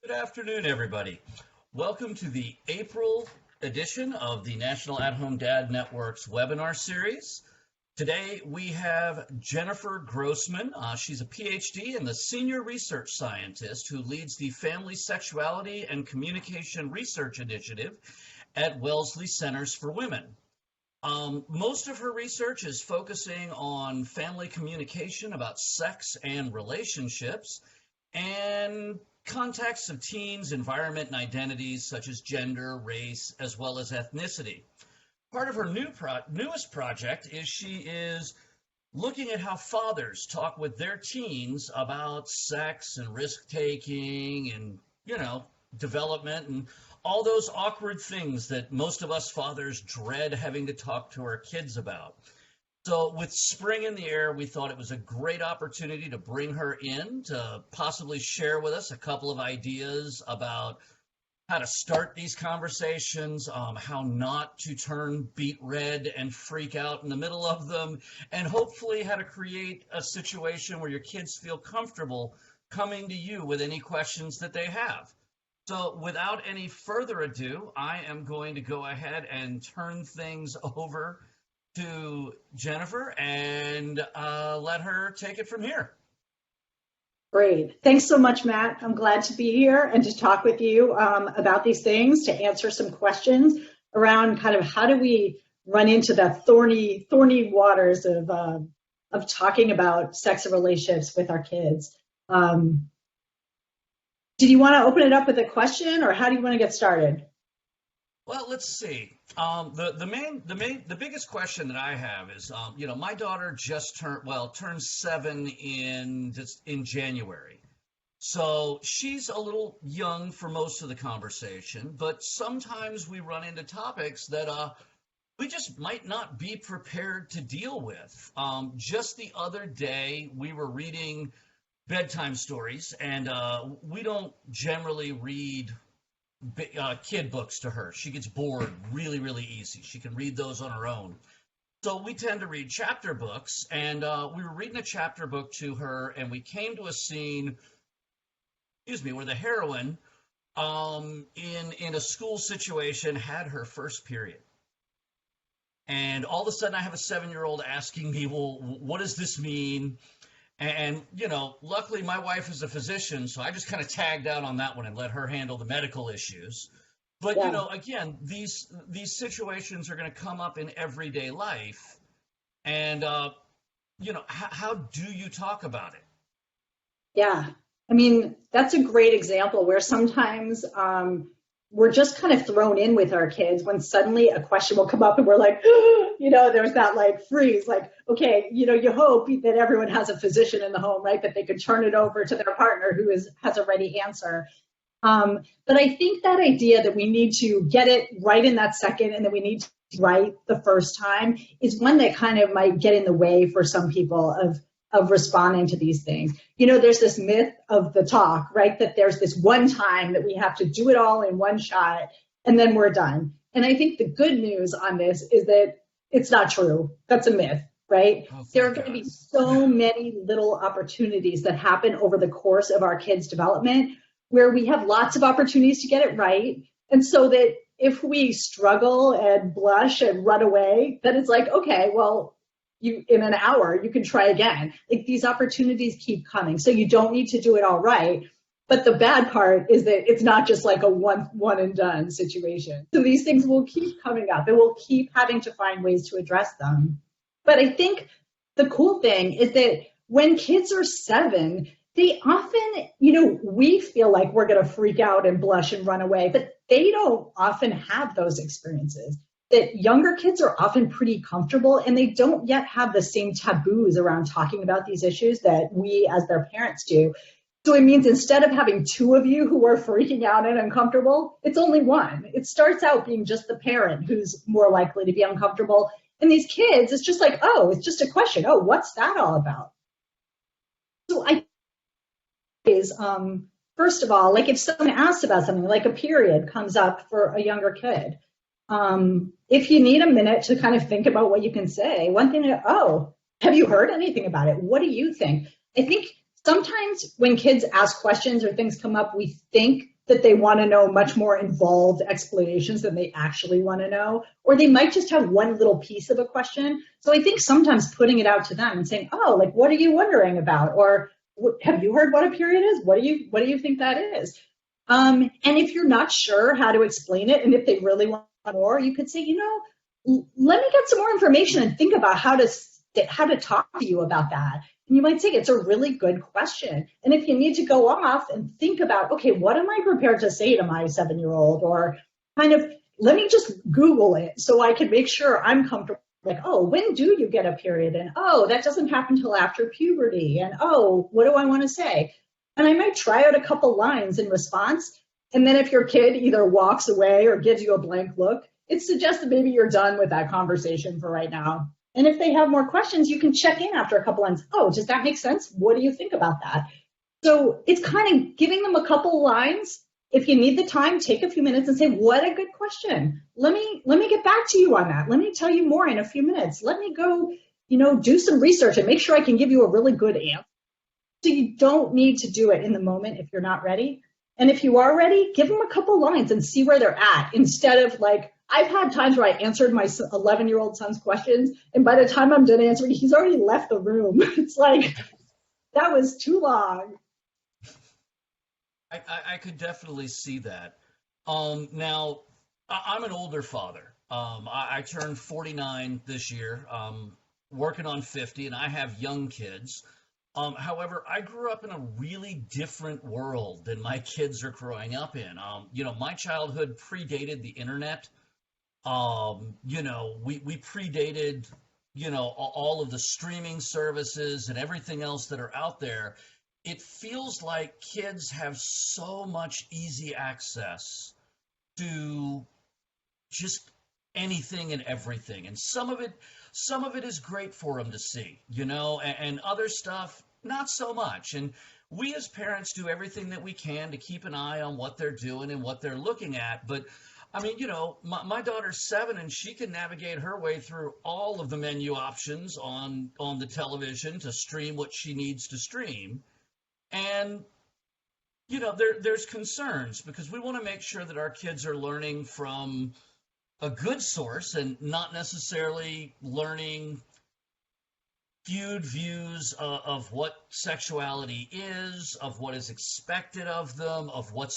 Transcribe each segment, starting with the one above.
Good afternoon, everybody. Welcome to the April edition of the National At-Home Dad Network's webinar series. Today we have Jennifer Grossman. She's a PhD and the Senior Research Scientist who leads the Family Sexuality and Communication Research Initiative at Wellesley Centers for Women. Most of her research is focusing on family communication about sex and relationships and contexts of teens, environment, and identities such as gender, race, as well as ethnicity. Part of her newest project is she is looking at how fathers talk with their teens about sex and risk-taking and, development and all those awkward things that most of us fathers dread having to talk to our kids about. So with spring in the air, we thought it was a great opportunity to bring her in to possibly share with us a couple of ideas about how to start these conversations, how not to turn beet red and freak out in the middle of them, and hopefully how to create a situation where your kids feel comfortable coming to you with any questions that they have. So without any further ado, I am going to go ahead and turn things over to Jennifer and let her take it from here. Great. Thanks so much, Matt. I'm glad to be here and to talk with you about these things, to answer some questions around kind of how do we run into the thorny waters of talking about sex and relationships with our kids. Did you want to open it up with a question, or how do you want to get started? Well, let's see. The biggest question that I have is, my daughter just turned 7 in January. So she's a little young for most of the conversation, but sometimes we run into topics that we just might not be prepared to deal with. Just the other day, we were reading bedtime stories, and we don't generally read kid books to her. She gets bored really, really easy. She can read those on her own. So we tend to read chapter books, and we were reading a chapter book to her, and we came to a scene, where the heroine in a school situation had her first period. And all of a sudden I have a 7-year-old asking me, well, what does this mean? And, luckily my wife is a physician, so I just kind of tagged out on that one and let her handle the medical issues. But, Yeah. Again, these situations are going to come up in everyday life. And, how do you talk about it? Yeah. I mean, that's a great example where sometimes we're just kind of thrown in with our kids when suddenly a question will come up and we're like, there's that like freeze, like, okay, you hope that everyone has a physician in the home, right? That they could turn it over to their partner who has a ready answer. But I think that idea that we need to get it right in that second and that we need to right the first time is one that kind of might get in the way for some people of responding to these things. There's this myth of the talk, right? That there's this one time that we have to do it all in one shot and then we're done. And I think the good news on this is that it's not true. That's a myth, right? There are going to be so many little opportunities that happen over the course of our kids' development where we have lots of opportunities to get it right. And so that if we struggle and blush and run away, then it's like, okay, well, in an hour, you can try again. Like these opportunities keep coming. So you don't need to do it all right. But the bad part is that it's not just like a one and done situation. So these things will keep coming up and we'll keep having to find ways to address them. But I think the cool thing is that when kids are 7, they often, we feel like we're going to freak out and blush and run away, but they don't often have those experiences. That younger kids are often pretty comfortable and they don't yet have the same taboos around talking about these issues that we as their parents do. So it means instead of having 2 of you who are freaking out and uncomfortable, it's only one. It starts out being just the parent who's more likely to be uncomfortable. And these kids, it's just like, oh, it's just a question. Oh, what's that all about? So first of all, like if someone asks about something, like a period comes up for a younger kid, if you need a minute to kind of think about what you can say, one thing, have you heard anything about it? What do you think? I think sometimes when kids ask questions or things come up, we think that they want to know much more involved explanations than they actually want to know, or they might just have one little piece of a question. So I think sometimes putting it out to them and saying, oh, like, what are you wondering about? Or have you heard what a period is? What do you think that is? And if you're not sure how to explain it, and if they really want more, you could say, let me get some more information and think about how to talk to you about that. And you might say, it's a really good question. And if you need to go off and think about, okay, what am I prepared to say to my 7-year-old? Or kind of, let me just Google it so I can make sure I'm comfortable. Like, oh, when do you get a period? And, oh, that doesn't happen until after puberty. And, oh, what do I want to say? And I might try out a couple lines in response. And then if your kid either walks away or gives you a blank look, it suggests that maybe you're done with that conversation for right now. And if they have more questions, you can check in after a couple lines. Oh, does that make sense? What do you think about that? So it's kind of giving them a couple lines. If you need the time, take a few minutes and say, what a good question. Let me get back to you on that. Let me tell you more in a few minutes. Let me go, do some research and make sure I can give you a really good answer. So you don't need to do it in the moment if you're not ready. And if you are ready, give them a couple lines and see where they're at, instead of like, I've had times where I answered my 11-year-old son's questions, and by the time I'm done answering, he's already left the room. It's like, that was too long. I could definitely see that. Now, I'm an older father. I turned 49 this year, working on 50, and I have young kids. However, I grew up in a really different world than my kids are growing up in. My childhood predated the internet. We predated, all of the streaming services and everything else that are out there. It feels like kids have so much easy access to just anything and everything. And some of it is great for them to see, and other stuff, not so much. And we as parents do everything that we can to keep an eye on what they're doing and what they're looking at. But I mean, my daughter's 7 and she can navigate her way through all of the menu options on the television to stream what she needs to stream. And, there's concerns because we want to make sure that our kids are learning from a good source and not necessarily learning skewed views of what sexuality is, of what is expected of them, of what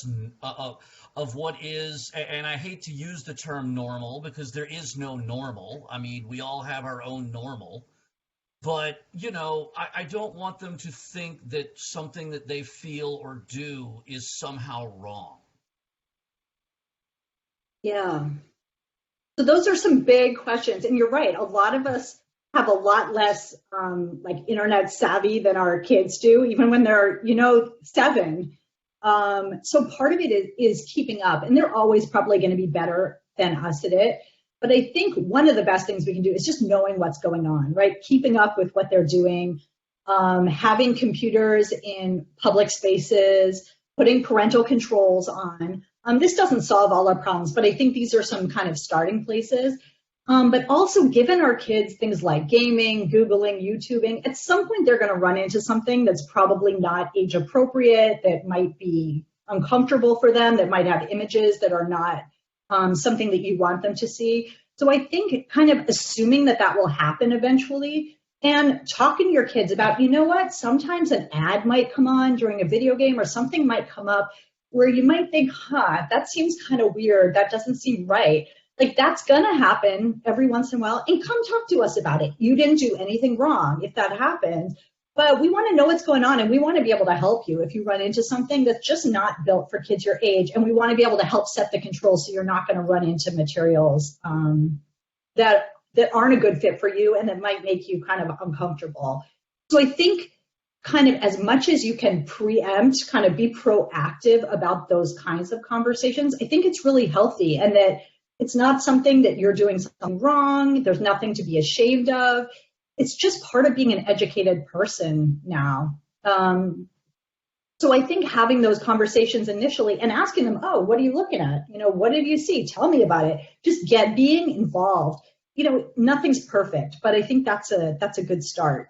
is, and I hate to use the term normal because there is no normal. I mean, we all have our own normal. But, I don't want them to think that something that they feel or do is somehow wrong. Yeah. So those are some big questions. And you're right. A lot of us have a lot less internet savvy than our kids do, even when they're, 7. So part of it is keeping up. And they're always probably going to be better than us at it. But I think one of the best things we can do is just knowing what's going on, right? Keeping up with what they're doing, having computers in public spaces, putting parental controls on. This doesn't solve all our problems, but I think these are some kind of starting places. But also giving our kids things like gaming, Googling, YouTubing, at some point they're going to run into something that's probably not age appropriate, that might be uncomfortable for them, that might have images that are not something that you want them to see. So I think kind of assuming that will happen eventually and talking to your kids about, sometimes an ad might come on during a video game or something might come up where you might think, that seems kind of weird. That doesn't seem right. Like that's going to happen every once in a while, and come talk to us about it. You didn't do anything wrong if that happens, but we want to know what's going on, and we want to be able to help you if you run into something that's just not built for kids your age, and we want to be able to help set the controls so you're not going to run into materials that aren't a good fit for you and that might make you kind of uncomfortable. So I think kind of as much as you can preempt, kind of be proactive about those kinds of conversations, I think it's really healthy, and that it's not something that you're doing something wrong. There's nothing to be ashamed of. It's just part of being an educated person now. So I think having those conversations initially and asking them, oh, what are you looking at? What did you see? Tell me about it. Just being involved. Nothing's perfect, but I think that's a good start.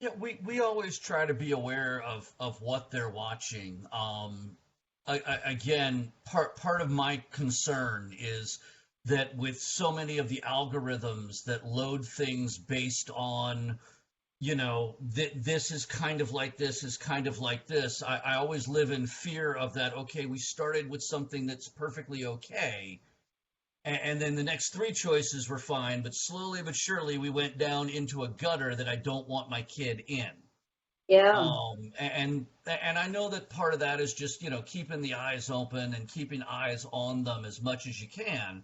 Yeah, we always try to be aware of what they're watching. Again, part of my concern is that with so many of the algorithms that load things based on, this is kind of like this is kind of like this. I always live in fear of that. Okay, we started with something that's perfectly okay, and then the next three choices were fine, but slowly but surely we went down into a gutter that I don't want my kid in. Yeah, And I know that part of that is just, keeping the eyes open and keeping eyes on them as much as you can.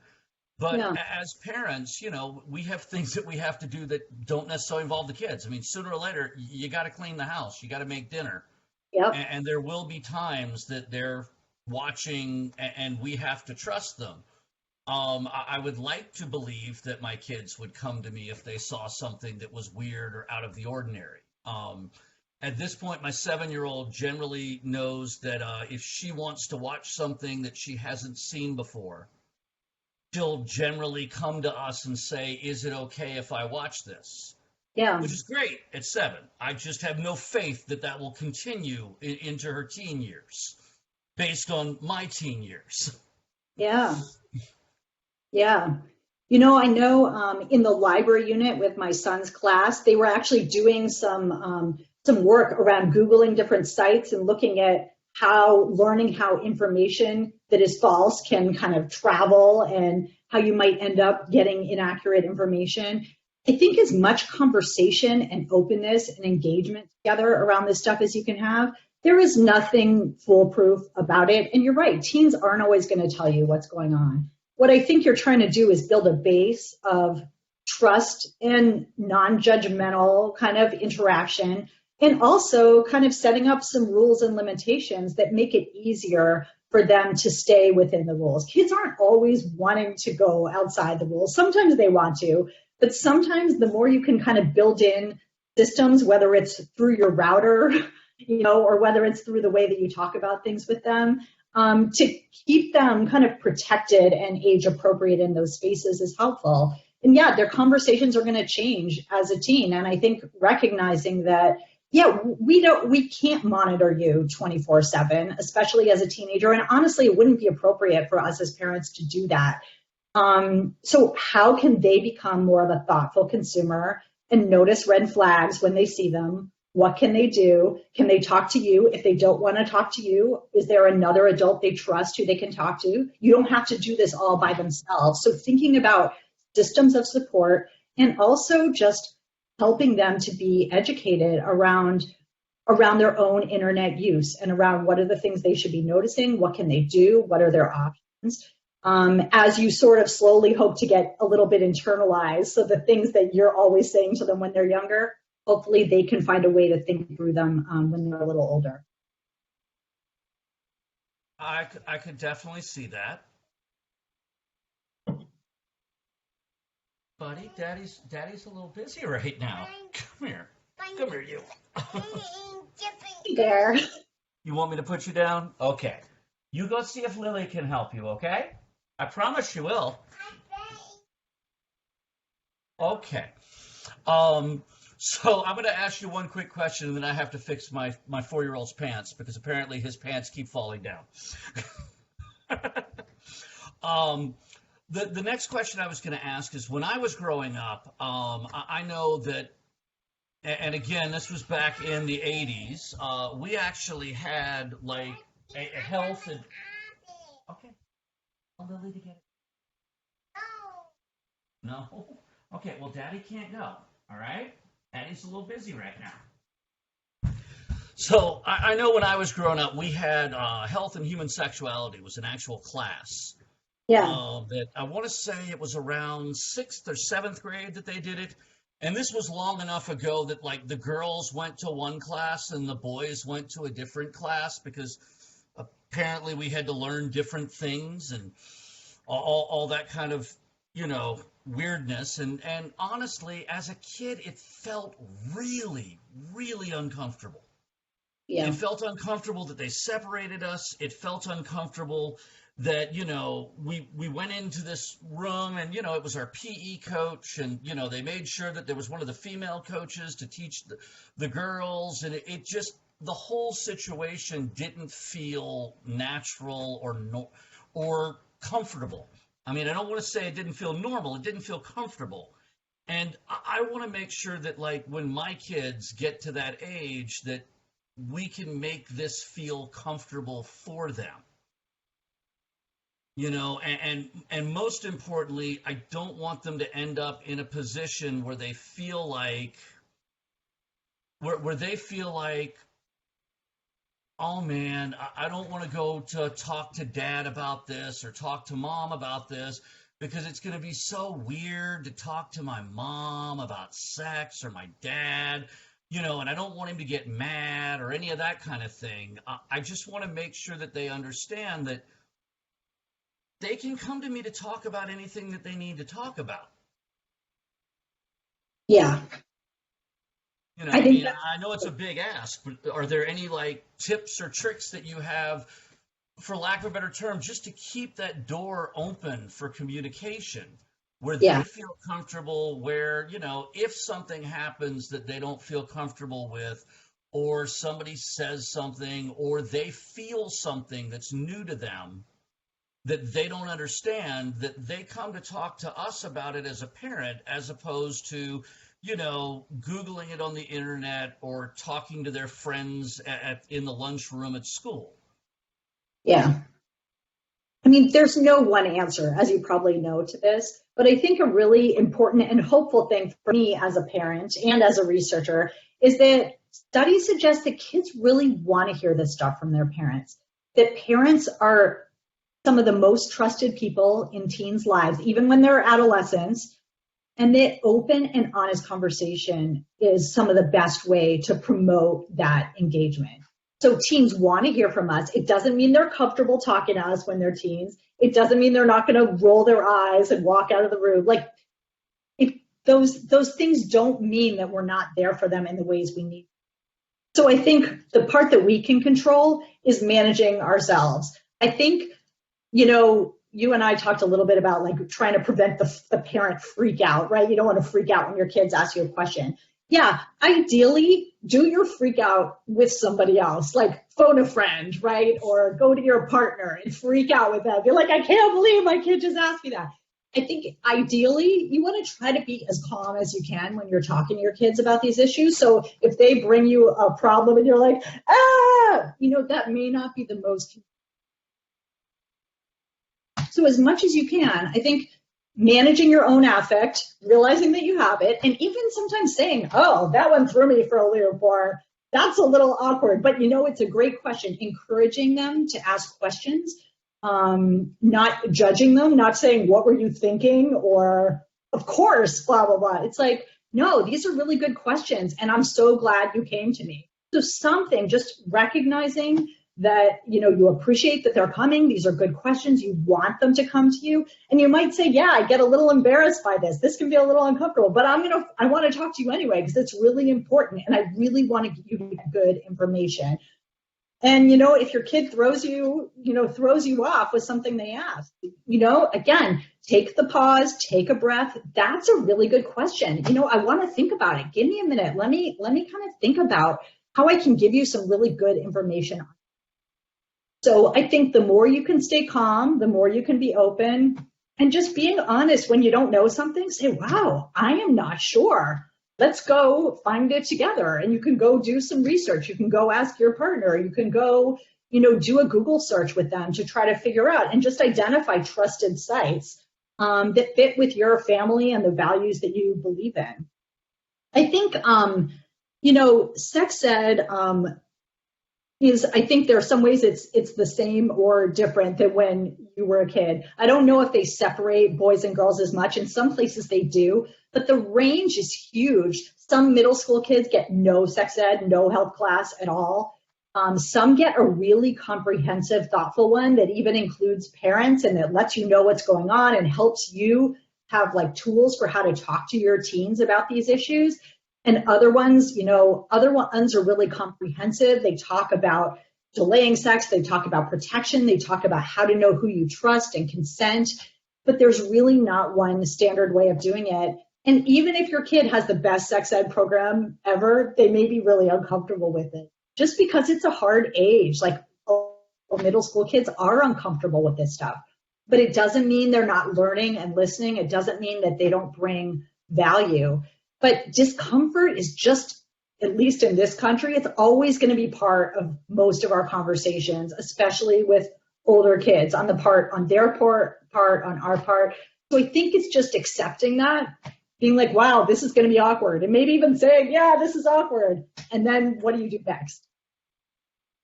But yeah, as parents, we have things that we have to do that don't necessarily involve the kids. I mean, sooner or later, you got to clean the house, you got to make dinner, yep, and there will be times that they're watching, and we have to trust them. I would like to believe that my kids would come to me if they saw something that was weird or out of the ordinary. At this point, my 7-year-old generally knows that if she wants to watch something that she hasn't seen before, she'll generally come to us and say, "Is it okay if I watch this?" yeah, Which is great at 7. I just have no faith that that will continue into her teen years based on my teen years. yeah, yeah. I know in the library unit with my son's class, they were actually doing some work around Googling different sites and looking at how learning how information that is false can kind of travel and how you might end up getting inaccurate information. I think as much conversation and openness and engagement together around this stuff as you can have, there is nothing foolproof about it. And you're right, teens aren't always going to tell you what's going on. What I think you're trying to do is build a base of trust and non-judgmental kind of interaction, and also kind of setting up some rules and limitations that make it easier for them to stay within the rules. Kids aren't always wanting to go outside the rules. Sometimes they want to, but sometimes the more you can kind of build in systems, whether it's through your router, or whether it's through the way that you talk about things with them, to keep them kind of protected and age appropriate in those spaces is helpful. And yeah, their conversations are going to change as a teen. And I think recognizing that, yeah, we can't monitor you 24/7, especially as a teenager. And honestly, it wouldn't be appropriate for us as parents to do that. So how can they become more of a thoughtful consumer and notice red flags when they see them? What can they do? Can they talk to you? If they don't want to talk to you, is there another adult they trust who they can talk to? You don't have to do this all by themselves. So thinking about systems of support and also just helping them to be educated around their own internet use and around what are the things they should be noticing, what can they do, what are their options, as you sort of slowly hope to get a little bit internalized. So the things that you're always saying to them when they're younger, hopefully they can find a way to think through them when they're a little older. I could definitely see that. Buddy, Daddy's a little busy right now. Come here. Come here, you. There. You want me to put you down? Okay. You go see if Lily can help you, okay? I promise she will. Okay. So I'm going to ask you one quick question, and then I have to fix my 4-year-old's pants because apparently his pants keep falling down. The next question I was going to ask is, when I was growing up, I know that, and again, this was back in the 80s, we actually had like a health and, okay, tell Lily to get it. No? Okay, well, Daddy can't go, all right? Daddy's a little busy right now. So I know when I was growing up, we had health and human sexuality was an actual class. Yeah. That I want to say it was around 6th or 7th grade that they did it. And this was long enough ago that like the girls went to one class and the boys went to a different class because apparently we had to learn different things and all that kind of, weirdness. And honestly, as a kid, it felt really, really uncomfortable. Yeah. It felt uncomfortable that they separated us. It felt uncomfortable that, we went into this room and, it was our PE coach, and, they made sure that there was one of the female coaches to teach the girls, and it just, the whole situation didn't feel natural or comfortable. I mean, I don't want to say it didn't feel normal, it didn't feel comfortable. And I want to make sure that, like, when my kids get to that age, that we can make this feel comfortable for them. And most importantly, I don't want them to end up in a position where they feel like, oh man, I don't want to go to talk to dad about this or talk to mom about this, because it's going to be so weird to talk to my mom about sex, or my dad, and I don't want him to get mad or any of that kind of thing. I just want to make sure that they understand that they can come to me to talk about anything that they need to talk about. Yeah. I know it's a big ask, but are there any like tips or tricks that you have, for lack of a better term, just to keep that door open for communication, where they feel comfortable, where, if something happens that they don't feel comfortable with, or somebody says something, or they feel something that's new to them that they don't understand, that they come to talk to us about it as a parent, as opposed to, Googling it on the internet or talking to their friends in the lunchroom at school. Yeah. I mean, there's no one answer, as you probably know, to this, but I think a really important and hopeful thing for me as a parent and as a researcher is that studies suggest that kids really want to hear this stuff from their parents, that parents are some of the most trusted people in teens' lives, even when they're adolescents, and that open and honest conversation is some of the best way to promote that engagement. So teens want to hear from us. It doesn't mean they're comfortable talking to us when they're teens. It doesn't mean they're not going to roll their eyes and walk out of the room. Like, those things don't mean that we're not there for them in the ways we need. So I think the part that we can control is managing ourselves. I think, you and I talked a little bit about like trying to prevent the parent freak out, right? You don't want to freak out when your kids ask you a question. Yeah, ideally, do your freak out with somebody else, like phone a friend, right? Or go to your partner and freak out with them. You're like, I can't believe my kid just asked me that. I think ideally, you want to try to be as calm as you can when you're talking to your kids about these issues. So if they bring you a problem and you're like, that may not be the most. So as much as you can, I think managing your own affect, realizing that you have it, and even sometimes saying, oh, that one threw me for a loop, or that's a little awkward, but it's a great question. Encouraging them to ask questions, not judging them, not saying, what were you thinking? Or, of course, blah, blah, blah. It's like, no, these are really good questions, and I'm so glad you came to me. So something, just recognizing that, you appreciate that they're coming. These are good questions. You want them to come to you. And you might say, yeah, I get a little embarrassed by this. This can be a little uncomfortable, but I want to talk to you anyway, because it's really important. And I really want to give you good information. And, if your kid throws you off with something they ask, again, take the pause, take a breath. That's a really good question. I want to think about it. Give me a minute. Let me kind of think about how I can give you some really good information. So I think the more you can stay calm, the more you can be open, and just being honest when you don't know something, say, wow, I am not sure. Let's go find it together. And you can go do some research. You can go ask your partner. You can go, do a Google search with them to try to figure out and just identify trusted sites that fit with your family and the values that you believe in. I think, sex ed, I think there are some ways it's the same or different than when you were a kid. I don't know if they separate boys and girls as much. In some places they do, but the range is huge. Some middle school kids get no sex ed, no health class at all. Some get a really comprehensive, thoughtful one that even includes parents and that lets you know what's going on and helps you have like tools for how to talk to your teens about these issues. And other ones are really comprehensive. They talk about, delaying sex, they talk about protection, they talk about how to know who you trust and consent, but there's really not one standard way of doing it. And even if your kid has the best sex ed program ever, they may be really uncomfortable with it just because it's a hard age. Like, middle school kids are uncomfortable with this stuff, but it doesn't mean they're not learning and listening. It doesn't mean that they don't bring value, but discomfort is just, at least in this country, it's always going to be part of most of our conversations, especially with older kids on their part, on our part. So I think it's just accepting that, being like, wow, this is going to be awkward. And maybe even saying, yeah, this is awkward. And then what do you do next?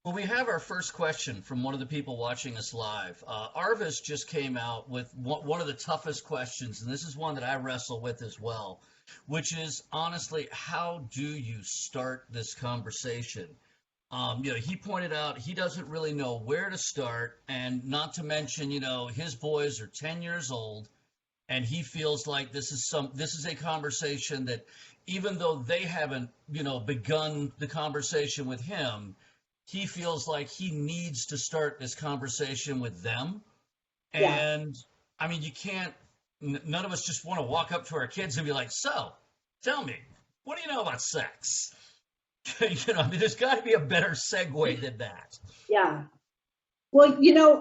Well, we have our first question from one of the people watching us live. Arvis just came out with one of the toughest questions, and this is one that I wrestle with as well, which is, honestly, how do you start this conversation? He pointed out he doesn't really know where to start, and not to mention, his boys are 10 years old, and he feels like this is a conversation that, even though they haven't, begun the conversation with him, he feels like he needs to start this conversation with them. Yeah. And I mean, you can't, none of us just want to walk up to our kids and be like, so tell me, what do you know about sex? There's got to be a better segue than that. Yeah. Well,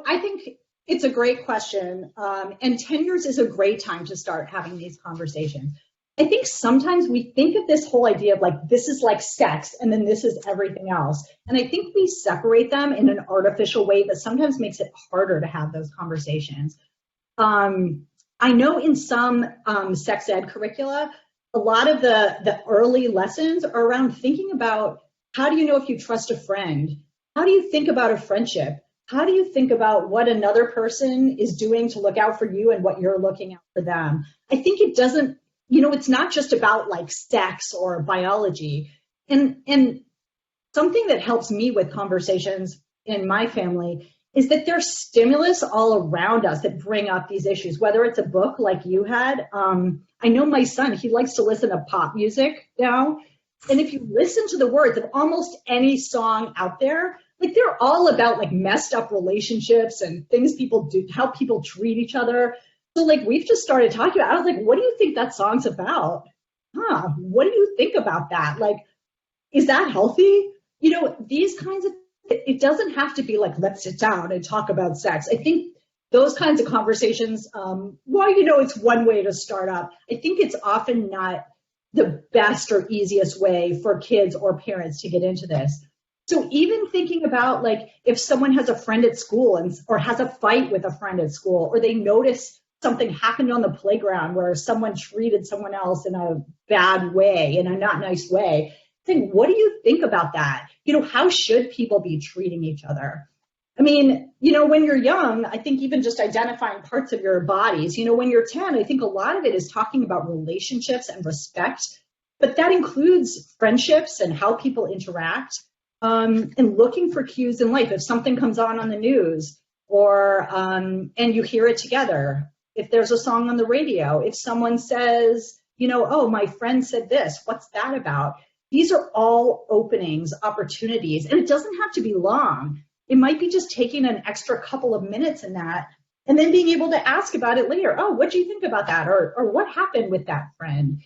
I think it's a great question. And 10 years is a great time to start having these conversations. I think sometimes we think of this whole idea of like, this is like sex, and then this is everything else. And I think we separate them in an artificial way that sometimes makes it harder to have those conversations. I know in some sex ed curricula, a lot of the early lessons are around thinking about, how do you know if you trust a friend? How do you think about a friendship? How do you think about what another person is doing to look out for you and what you're looking out for them? I think it doesn't, it's not just about like sex or biology. And something that helps me with conversations in my family is that there's stimulus all around us that bring up these issues, whether it's a book like you had. I know my son, he likes to listen to pop music now. And if you listen to the words of almost any song out there, like they're all about like messed up relationships and things people do, how people treat each other. So like we've just started talking about, I was like, what do you think that song's about? What do you think about that? Like, is that healthy? These kinds of, it doesn't have to be like, let's sit down and talk about sex. I think those kinds of conversations, it's one way to start up. I think it's often not the best or easiest way for kids or parents to get into this. So even thinking about like, if someone has a friend at school or has a fight with a friend at school, or they notice something happened on the playground where someone treated someone else in a bad way, in a not nice way, think, what do you think about that? How should people be treating each other? I mean, when you're young, I think even just identifying parts of your bodies, when you're 10, I think a lot of it is talking about relationships and respect, but that includes friendships and how people interact, and looking for cues in life. If something comes on the news, or and you hear it together, if there's a song on the radio, if someone says, oh, my friend said this, what's that about? These are all openings, opportunities, and it doesn't have to be long. It might be just taking an extra couple of minutes in that, and then being able to ask about it later. Oh, what do you think about that? Or what happened with that friend?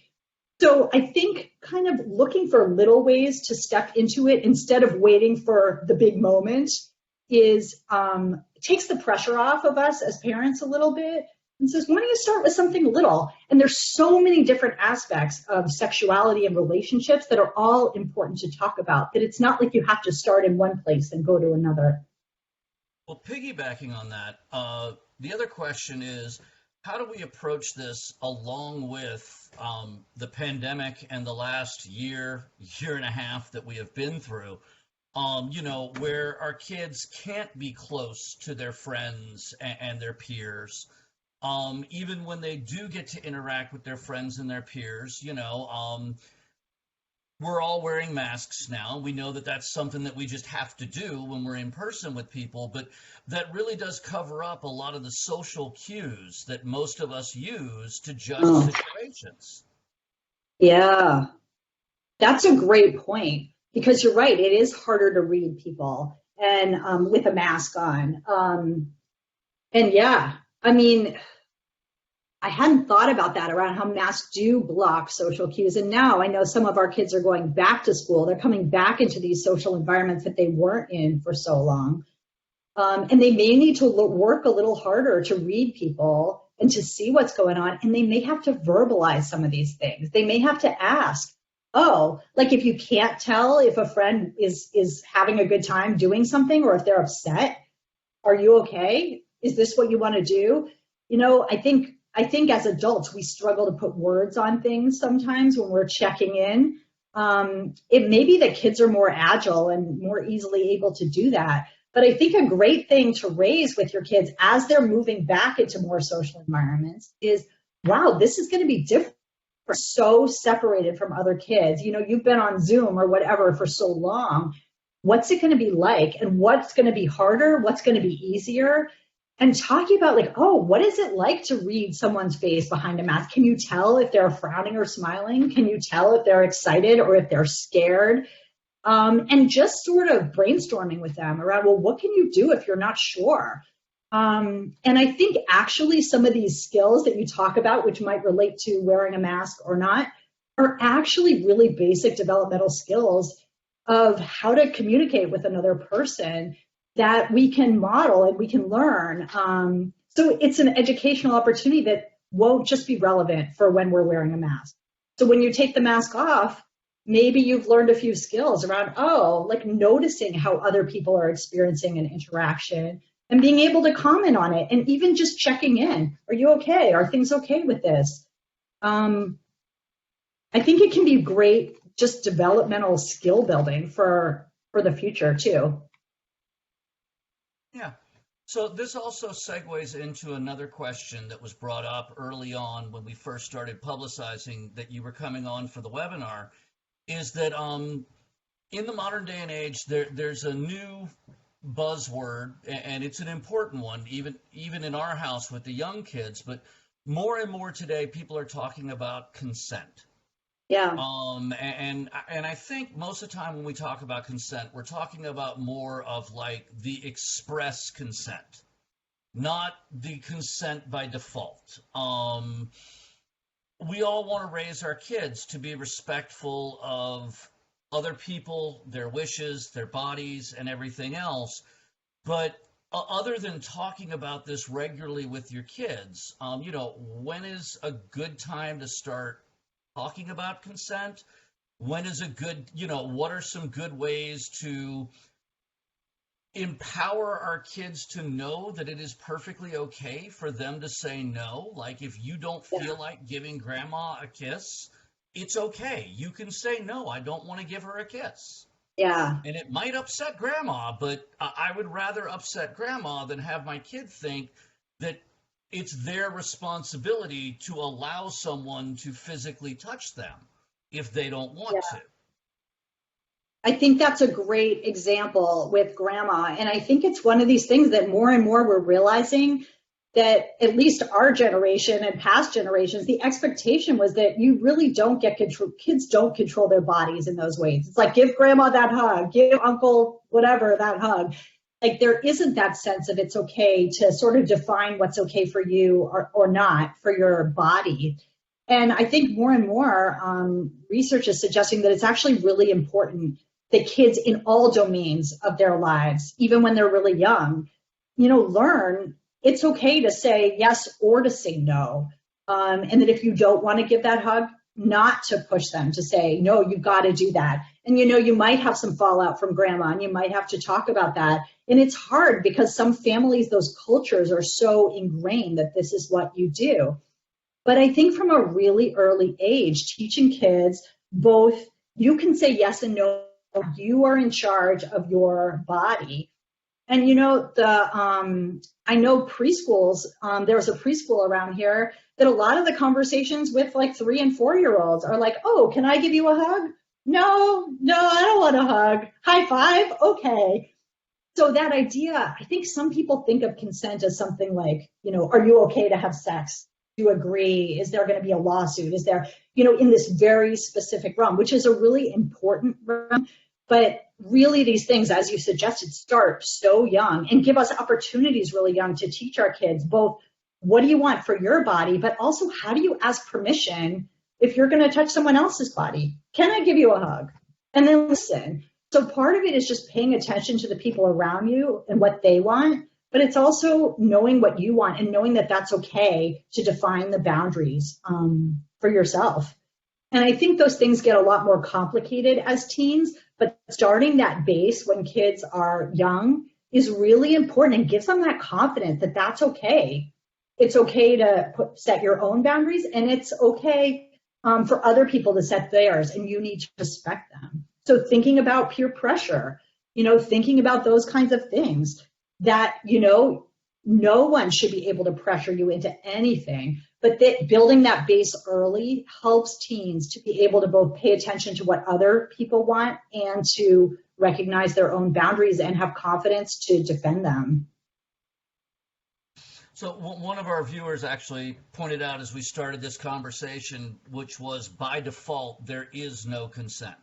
So I think kind of looking for little ways to step into it instead of waiting for the big moment is takes the pressure off of us as parents a little bit, and says, why don't you start with something little? And there's so many different aspects of sexuality and relationships that are all important to talk about, that it's not like you have to start in one place and go to another. Well, piggybacking on that, the other question is, how do we approach this along with the pandemic and the last year and a half that we have been through, where our kids can't be close to their friends and their peers. Even when they do get to interact with their friends and their peers, we're all wearing masks now. We know that that's something that we just have to do when we're in person with people, but that really does cover up a lot of the social cues that most of us use to judge situations. Yeah, that's a great point, because you're right. It is harder to read people. and with a mask on. And yeah, I mean, I hadn't thought about that around how masks do block social cues. And now I know some of our kids are going back to school. They're coming back into these social environments that they weren't in for so long. And they may need to work a little harder to read people and to see what's going on. And they may have to verbalize some of these things. They may have to ask, oh, like if you can't tell if a friend is having a good time doing something or if they're upset, are you okay? Is this what you want to do? You know, I think as adults, we struggle to put words on things sometimes when we're checking in. It may be that kids are more agile and more easily able to do that. But I think a great thing to raise with your kids as they're moving back into more social environments is, wow, this is going to be different. We're so separated from other kids. You know, you've been on Zoom or whatever for so long. What's it going to be like? And what's going to be harder? What's going to be easier? And talking about like, oh, what is it like to read someone's face behind a mask? Can you tell if they're frowning or smiling? Can you tell if they're excited or if they're scared? And just sort of brainstorming with them around, well, what can you do if you're not sure? And I think actually some of these skills that you talk about, which might relate to wearing a mask or not, are actually really basic developmental skills of how to communicate with another person that we can model and we can learn. So it's an educational opportunity that won't just be relevant for when we're wearing a mask. So when you take the mask off, maybe you've learned a few skills around, oh, like noticing how other people are experiencing an interaction and being able to comment on it and even just checking in. Are you okay? Are things okay with this? I think it can be great just developmental skill building for the future too. Yeah. So this also segues into another question that was brought up early on when we first started publicizing that you were coming on for the webinar, is that in the modern day and age, there's a new buzzword, and it's an important one, even in our house with the young kids, but more and more today, people are talking about consent. Yeah. And I think most of the time when we talk about consent, we're talking about more of like the express consent, not the consent by default. We all want to raise our kids to be respectful of other people, their wishes, their bodies, and everything else. But other than talking about this regularly with your kids, when is a good time to start talking about consent? When is a good, what are some good ways to empower our kids to know that it is perfectly okay for them to say no? Like if you don't feel like giving grandma a kiss, it's okay. You can say, no, I don't want to give her a kiss. Yeah. And it might upset grandma, but I would rather upset grandma than have my kid think that it's their responsibility to allow someone to physically touch them if they don't want to. I think that's a great example with grandma. And I think it's one of these things that more and more we're realizing that at least our generation and past generations, the expectation was that you really don't get control. Kids don't control their bodies in those ways. It's like, give grandma that hug, give uncle whatever that hug. Like there isn't that sense of it's okay to sort of define what's okay for you or not for your body. And I think more and more research is suggesting that it's actually really important that kids in all domains of their lives, even when they're really young, learn it's okay to say yes or to say no. And that if you don't want to give that hug, not to push them to say, no, you've got to do that. And, you might have some fallout from grandma and you might have to talk about that. And it's hard because some families, those cultures are so ingrained that this is what you do. But I think from a really early age, teaching kids both, you can say yes and no, you are in charge of your body. And I know preschools, there's a preschool around here that a lot of the conversations with like 3 and 4-year-olds are like, oh, can I give you a hug? No, I don't want a hug. High five? Okay. So that idea, I think some people think of consent as something like, are you okay to have sex? Do you agree? Is there going to be a lawsuit? Is there, in this very specific realm, which is a really important realm. But really these things, as you suggested, start so young and give us opportunities really young to teach our kids both what do you want for your body, but also how do you ask permission if you're going to touch someone else's body? Can I give you a hug? And then listen. So part of it is just paying attention to the people around you and what they want, but it's also knowing what you want and knowing that that's okay to define the boundaries for yourself. And I think those things get a lot more complicated as teens, but starting that base when kids are young is really important and gives them that confidence that that's okay. It's okay to set your own boundaries, and it's okay for other people to set theirs, and you need to respect them. So thinking about peer pressure, thinking about those kinds of things that, no one should be able to pressure you into anything, but that building that base early helps teens to be able to both pay attention to what other people want and to recognize their own boundaries and have confidence to defend them. So one of our viewers actually pointed out as we started this conversation, which was by default, there is no consent.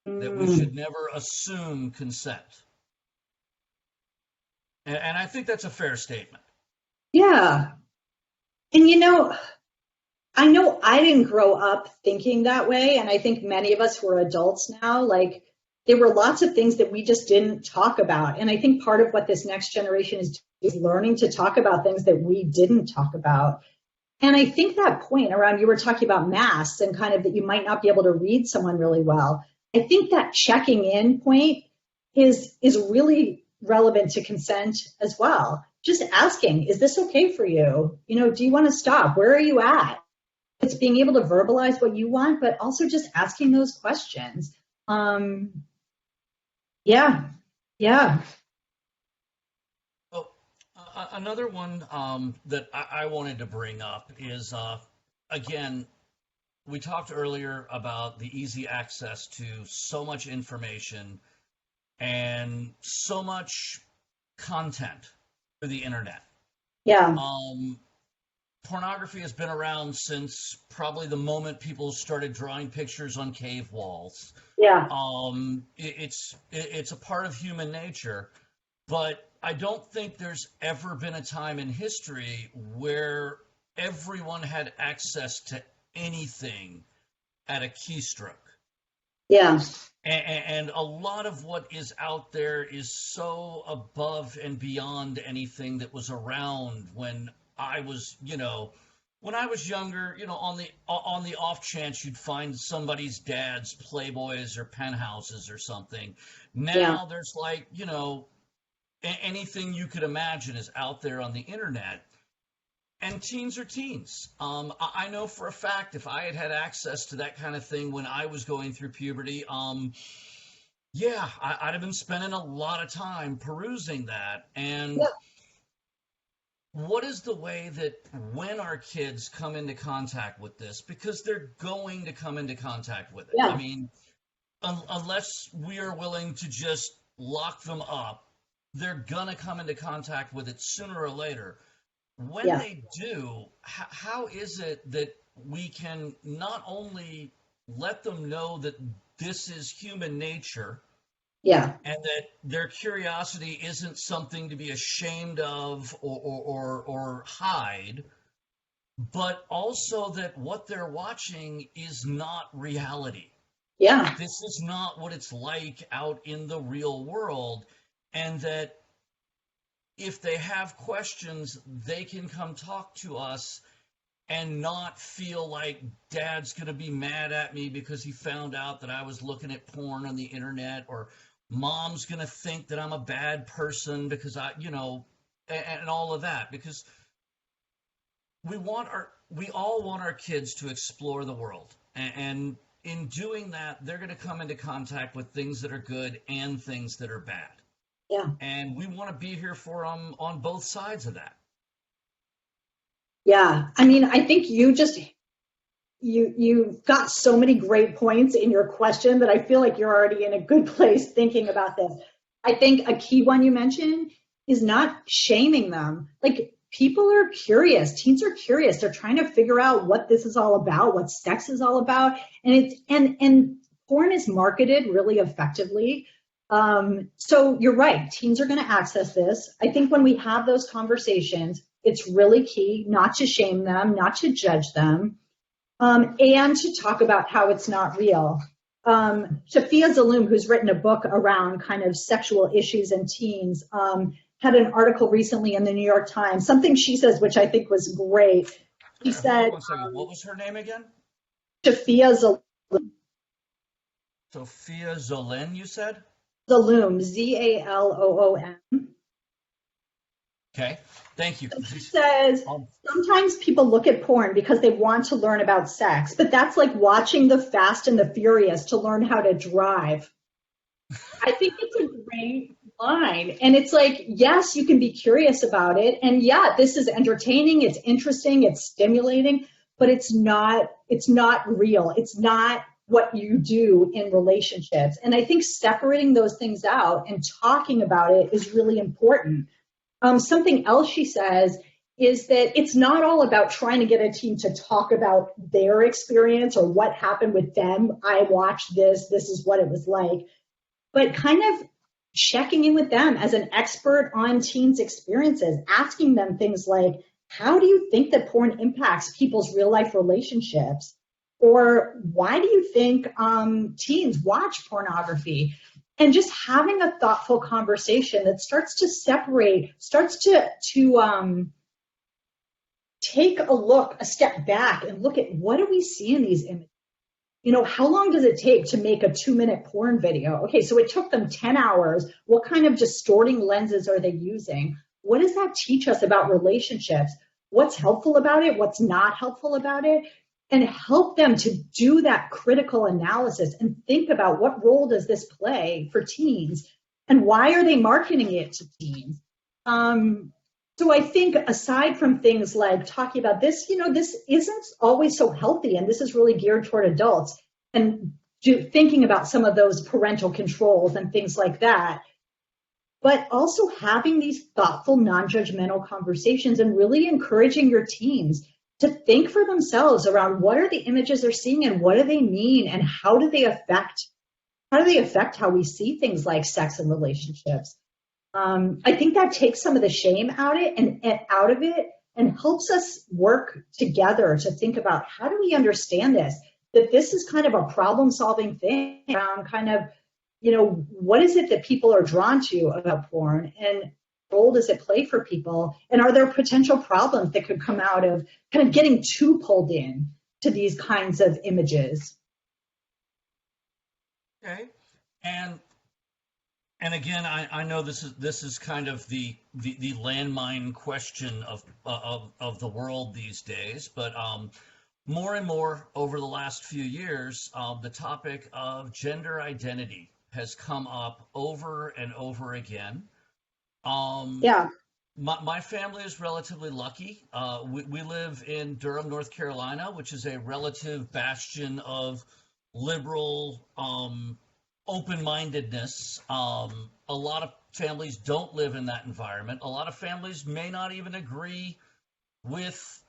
That we should never assume consent. And I think that's a fair statement. Yeah. And I know I didn't grow up thinking that way, and I think many of us who are adults now, like, there were lots of things that we just didn't talk about. And I think part of what this next generation is learning to talk about things that we didn't talk about. And I think that point around, you were talking about masks and kind of that you might not be able to read someone really well. I think that checking in point is really relevant to consent as well. Just asking, is this okay for you? Do you want to stop? Where are you at? It's being able to verbalize what you want, but also just asking those questions. Yeah. Oh, another one that I wanted to bring up is, again, we talked earlier about the easy access to so much information and so much content through the internet. Yeah. Pornography has been around since probably the moment people started drawing pictures on cave walls. Yeah. It's a part of human nature, but I don't think there's ever been a time in history where everyone had access to anything at a keystroke. Yeah. And a lot of what is out there is so above and beyond anything that was around when I was, when I was younger, on the off chance you'd find somebody's dad's Playboys or Penthouses or something. Now there's like, anything you could imagine is out there on the internet. And teens are teens. I know for a fact if I had access to that kind of thing when I was going through puberty, I'd have been spending a lot of time perusing that. And what is the way that when our kids come into contact with this, because they're going to come into contact with it. Yeah. I mean, unless we are willing to just lock them up, they're going to come into contact with it sooner or later. When they do, how is it that we can not only let them know that this is human nature, and that their curiosity isn't something to be ashamed of or hide, but also that what they're watching is not reality. Yeah. This is not what it's like out in the real world, and that if they have questions, they can come talk to us and not feel like Dad's going to be mad at me because he found out that I was looking at porn on the internet, or Mom's going to think that I'm a bad person because and all of that, because we all want our kids to explore the world. And in doing that, they're going to come into contact with things that are good and things that are bad. Yeah. And we want to be here for them on both sides of that. Yeah. I mean, I think you got so many great points in your question that I feel like you're already in a good place thinking about this. I think a key one you mentioned is not shaming them. Like, people are curious. Teens are curious. They're trying to figure out what this is all about, what sex is all about. And porn is marketed really effectively. So you're right, teens are going to access this. I think when we have those conversations, it's really key not to shame them, not to judge them, and to talk about how it's not real. Shafia Zaloom, who's written a book around kind of sexual issues in teens, had an article recently in the New York Times, something she says, which I think was great. She said, one second. What was her name again? Shafia Zaloom. Sophia Zolin, you said? Zaloom, Zaloom. Okay, thank you. She says, sometimes people look at porn because they want to learn about sex, but that's like watching The Fast and the Furious to learn how to drive. I think it's a great line. And it's like, yes, you can be curious about it. And yeah, this is entertaining, it's interesting, it's stimulating, but it's not real. It's not what you do in relationships. And I think separating those things out and talking about it is really important. Something else she says is that it's not all about trying to get a teen to talk about their experience or what happened with them. I watched this is what it was like. But kind of checking in with them as an expert on teens' experiences, asking them things like, how do you think that porn impacts people's real life relationships? Or why do you think teens watch pornography? And just having a thoughtful conversation that starts to separate, starts to take a step back and look at what do we see in these images? You know, how long does it take to make a 2-minute porn video? Okay, so it took them 10 hours. What kind of distorting lenses are they using? What does that teach us about relationships? What's helpful about it? What's not helpful about it? And help them to do that critical analysis and think about what role does this play for teens and why are they marketing it to teens? So I think aside from things like talking about this, you know, this isn't always so healthy and this is really geared toward adults, and thinking about some of those parental controls and things like that, but also having these thoughtful, non-judgmental conversations and really encouraging your teens to think for themselves around what are the images they're seeing and what do they mean and how do they affect how we see things like sex and relationships. I think that takes some of the shame out of it and helps us work together to think about how do we understand this, that this is kind of a problem-solving thing around kind of, you know, what is it that people are drawn to about porn and role does it play for people? And are there potential problems that could come out of kind of getting too pulled in to these kinds of images? Okay. And again, I know this is kind of the landmine question of the world these days, but more and more over the last few years, the topic of gender identity has come up over and over again. Yeah. My family is relatively lucky. We live in Durham, North Carolina, which is a relative bastion of liberal open-mindedness. A lot of families don't live in that environment. A lot of families may not even agree with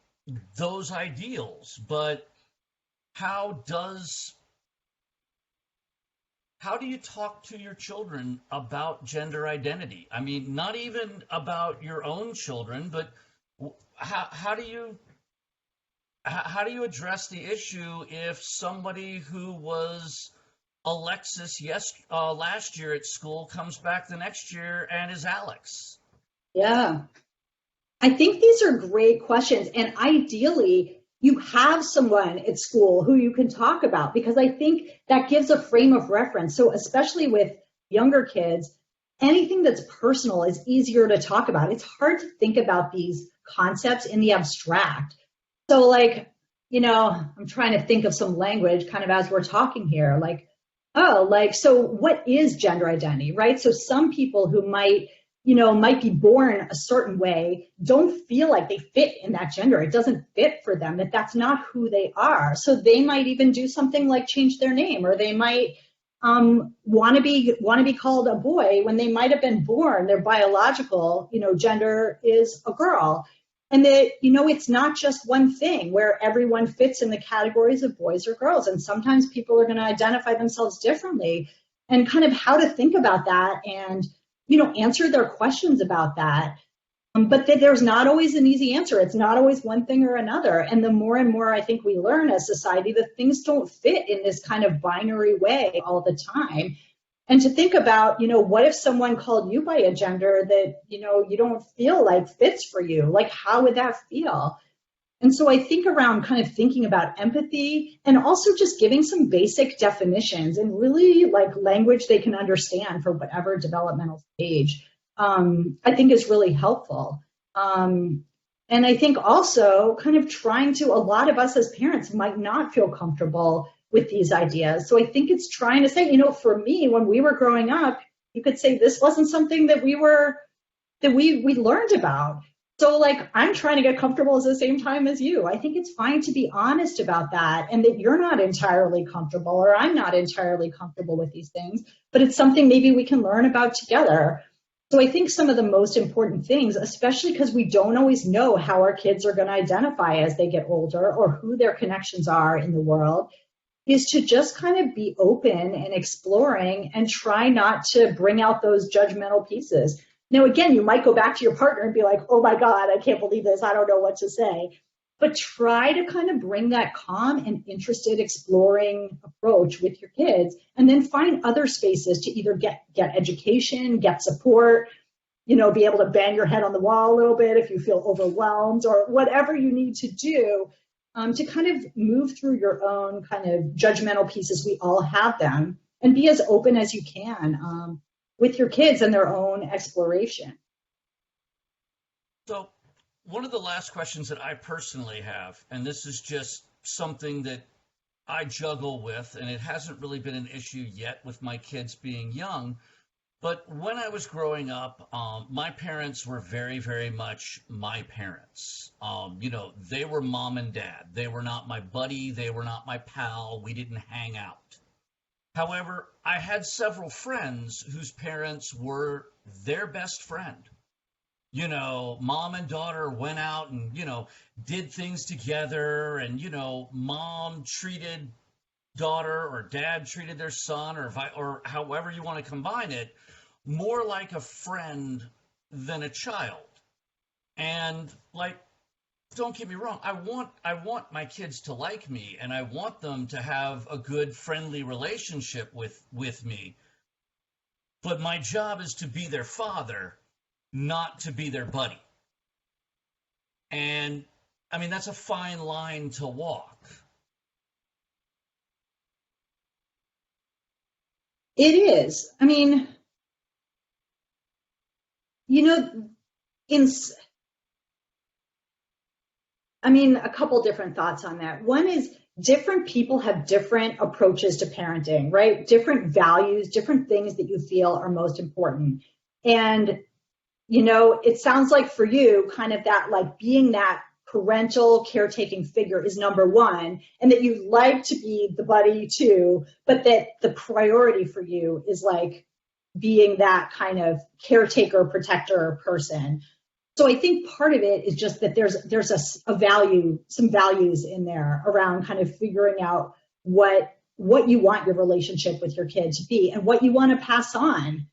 those ideals. But how do you talk to your children about gender identity? I mean, not even about your own children, but how do you address the issue if somebody who was Alexis last year at school comes back the next year and is Alex? Yeah, I think these are great questions, and ideally you have someone at school who you can talk about, because I think that gives a frame of reference. So especially with younger kids, anything that's personal is easier to talk about. It's hard to think about these concepts in the abstract. So like, you know, I'm trying to think of some language kind of as we're talking here, like, oh, like, so what is gender identity, right? So some people who might be born a certain way, don't feel like they fit in that gender. It doesn't fit for them, that's not who they are. So they might even do something like change their name, or they might want to be called a boy when they might have been born, their biological, gender is a girl. And that, it's not just one thing where everyone fits in the categories of boys or girls. And sometimes people are going to identify themselves differently, and kind of how to think about that and, answer their questions about that. But there's not always an easy answer. It's not always one thing or another. And the more and more I think we learn as society that things don't fit in this kind of binary way all the time. And to think about, what if someone called you by a gender that, you don't feel like fits for you? Like, how would that feel? And so I think around kind of thinking about empathy and also just giving some basic definitions and really like language they can understand for whatever developmental stage, I think is really helpful. And I think also kind of trying to, a lot of us as parents might not feel comfortable with these ideas. So I think it's trying to say, for me, when we were growing up, you could say this wasn't something that we learned about. So like, I'm trying to get comfortable at the same time as you. I think it's fine to be honest about that, and that you're not entirely comfortable or I'm not entirely comfortable with these things, but it's something maybe we can learn about together. So I think some of the most important things, especially because we don't always know how our kids are going to identify as they get older or who their connections are in the world, is to just kind of be open and exploring and try not to bring out those judgmental pieces. Now, again, you might go back to your partner and be like, oh my God, I can't believe this. I don't know what to say. But try to kind of bring that calm and interested, exploring approach with your kids, and then find other spaces to either get education, get support, be able to bang your head on the wall a little bit if you feel overwhelmed, or whatever you need to do to kind of move through your own kind of judgmental pieces. We all have them, and be as open as you can with your kids and their own exploration. So one of the last questions that I personally have, and this is just something that I juggle with, and it hasn't really been an issue yet with my kids being young, but when I was growing up, my parents were very, very much my parents. They were mom and dad. They were not my buddy. They were not my pal. We didn't hang out. However, I had several friends whose parents were their best friend. Mom and daughter went out and, did things together, and, mom treated daughter or dad treated their son, or however you want to combine it, more like a friend than a child. And like, don't get me wrong, I want my kids to like me, and I want them to have a good, friendly relationship with me. But my job is to be their father, not to be their buddy. And I mean, that's a fine line to walk. It is. I mean, a couple different thoughts on that. One is different people have different approaches to parenting, right? Different values, different things that you feel are most important. And, it sounds like for you, kind of that, like being that parental caretaking figure is number one, and that you like to be the buddy too, but that the priority for you is like being that kind of caretaker, protector person. So I think part of it is just that there's a value, some values in there around kind of figuring out what you want your relationship with your kid to be and what you want to pass on.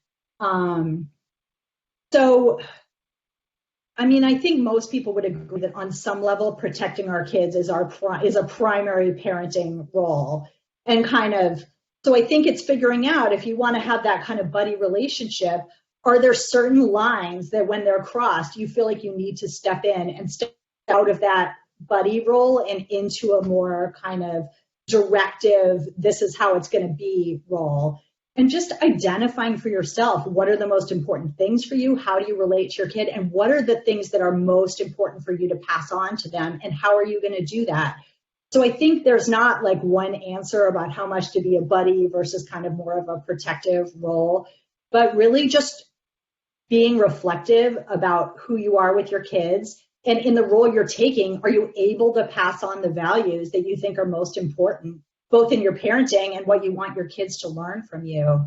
I think most people would agree that on some level, protecting our kids is a primary parenting role. And so I think it's figuring out, if you want to have that kind of buddy relationship, are there certain lines that when they're crossed, you feel like you need to step in and step out of that buddy role and into a more kind of directive, this is how it's going to be role? And just identifying for yourself, what are the most important things for you? How do you relate to your kid? And what are the things that are most important for you to pass on to them? And how are you going to do that? So I think there's not like one answer about how much to be a buddy versus kind of more of a protective role, but really just being reflective about who you are with your kids. And in the role you're taking, are you able to pass on the values that you think are most important, both in your parenting and what you want your kids to learn from you?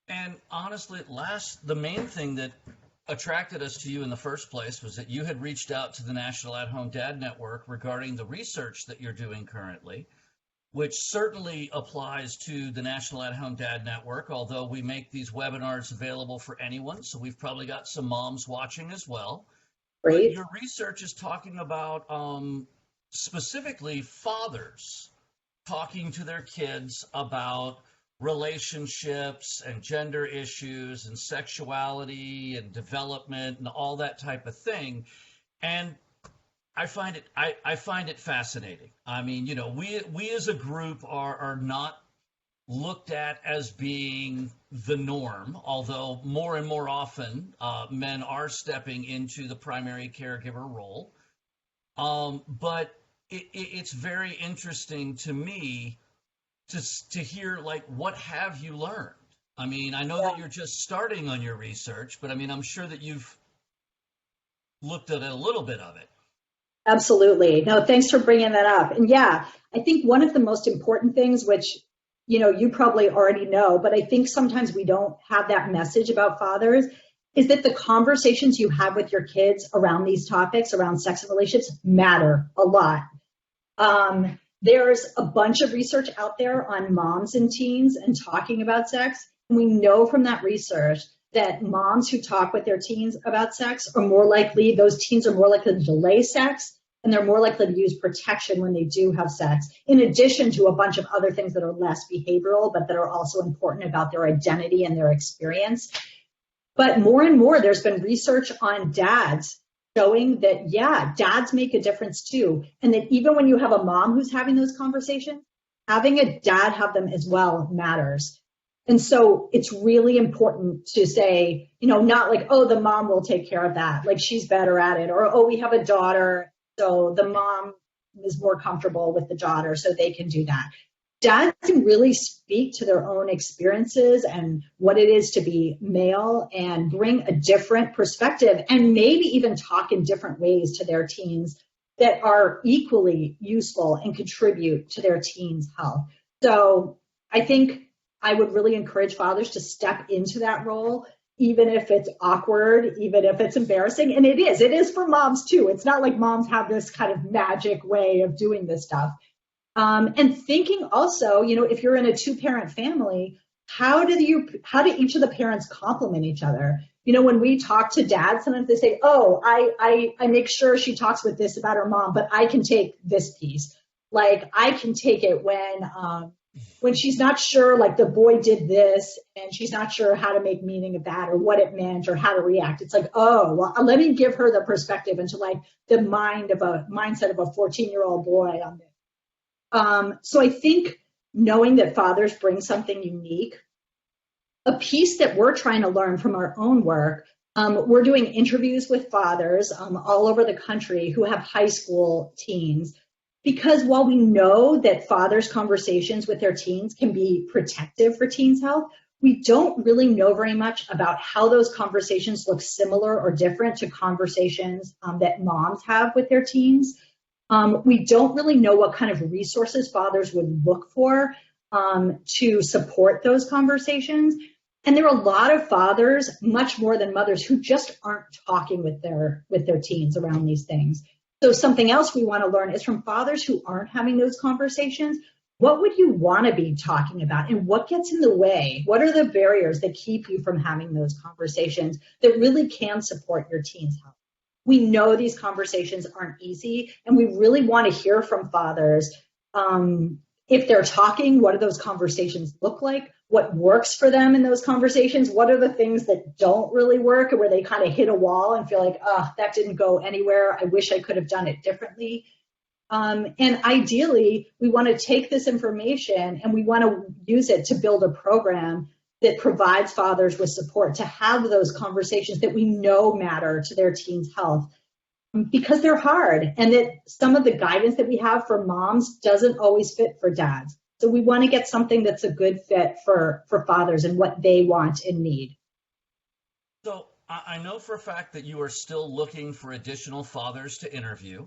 And honestly, the main thing that attracted us to you in the first place was that you had reached out to the National At-Home Dad Network regarding the research that you're doing currently, which certainly applies to the National At-Home Dad Network, although we make these webinars available for anyone, so we've probably got some moms watching as well. But Great. your research is talking about specifically fathers talking to their kids about relationships and gender issues and sexuality and development and all that type of thing. And I find it fascinating. I mean, we as a group are not looked at as being the norm, although more and more often men are stepping into the primary caregiver role. But it's very interesting to me to hear, like, what have you learned? I mean, I know that you're just starting on your research, but I mean, I'm sure that you've looked at a little bit of it. Absolutely. No, thanks for bringing that up. And yeah, I think one of the most important things, which, you probably already know, but I think sometimes we don't have that message about fathers, is that the conversations you have with your kids around these topics, around sex and relationships, matter a lot. There's a bunch of research out there on moms and teens and talking about sex. And we know from that research that moms who talk with their teens about sex are more likely, those teens are more likely to delay sex, and they're more likely to use protection when they do have sex, in addition to a bunch of other things that are less behavioral, but that are also important about their identity and their experience. But more and more, there's been research on dads showing that, yeah, dads make a difference too. And that even when you have a mom who's having those conversations, having a dad have them as well matters. And so it's really important to say, not like, oh, the mom will take care of that, like she's better at it, or, oh, we have a daughter, so the mom is more comfortable with the daughter, so they can do that. Dads can really speak to their own experiences and what it is to be male and bring a different perspective and maybe even talk in different ways to their teens that are equally useful and contribute to their teens' health. So I think I would really encourage fathers to step into that role, even if it's awkward, even if it's embarrassing. And it is for moms too. It's not like moms have this kind of magic way of doing this stuff. And thinking also, if you're in a two-parent family, how do each of the parents complement each other? When we talk to dads, sometimes they say, oh, I make sure she talks with this about her mom, but I can take this piece. Like, I can take it when she's not sure, like the boy did this and she's not sure how to make meaning of that or what it meant or how to react. It's like, oh, well, let me give her the perspective into like the mindset of a 14-year-old boy on this. So I think knowing that fathers bring something unique, a piece that we're trying to learn from our own work, we're doing interviews with fathers all over the country who have high school teens, because while we know that fathers' conversations with their teens can be protective for teens' health, we don't really know very much about how those conversations look similar or different to conversations that moms have with their teens. We don't really know what kind of resources fathers would look for to support those conversations. And there are a lot of fathers, much more than mothers, who just aren't talking with their teens around these things. So something else we want to learn is from fathers who aren't having those conversations, what would you want to be talking about and what gets in the way? What are the barriers that keep you from having those conversations that really can support your teens' health? We know these conversations aren't easy, and we really want to hear from fathers. If they're talking, what do those conversations look like? What works for them in those conversations? What are the things that don't really work, or where they kind of hit a wall and feel like, oh, that didn't go anywhere. I wish I could have done it differently. And ideally, we want to take this information and we want to use it to build a program that provides fathers with support to have those conversations that we know matter to their teens' health, because they're hard, and that some of the guidance that we have for moms doesn't always fit for dads. So we want to get something that's a good fit for fathers and what they want and need. So I know for a fact that you are still looking for additional fathers to interview.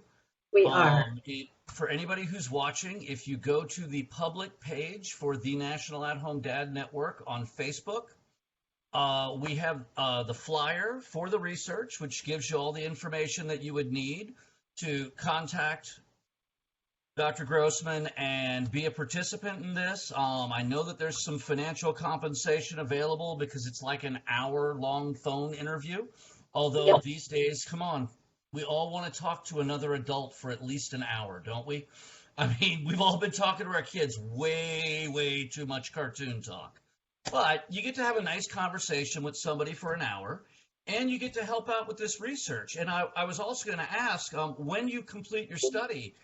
We are. For anybody who's watching, if you go to the public page for the National At-Home Dad Network on Facebook, We have the flyer for the research, which gives you all the information that you would need to contact Dr. Grossman and be a participant in this. I know that there's some financial compensation available because it's like an hour-long phone interview. Although Yep. these days, come on, we all want to talk to another adult for at least an hour, don't we? I mean, we've all been talking to our kids way, way too much cartoon talk. But you get to have a nice conversation with somebody for an hour, and you get to help out with this research. And I was also going to ask, when you complete your study,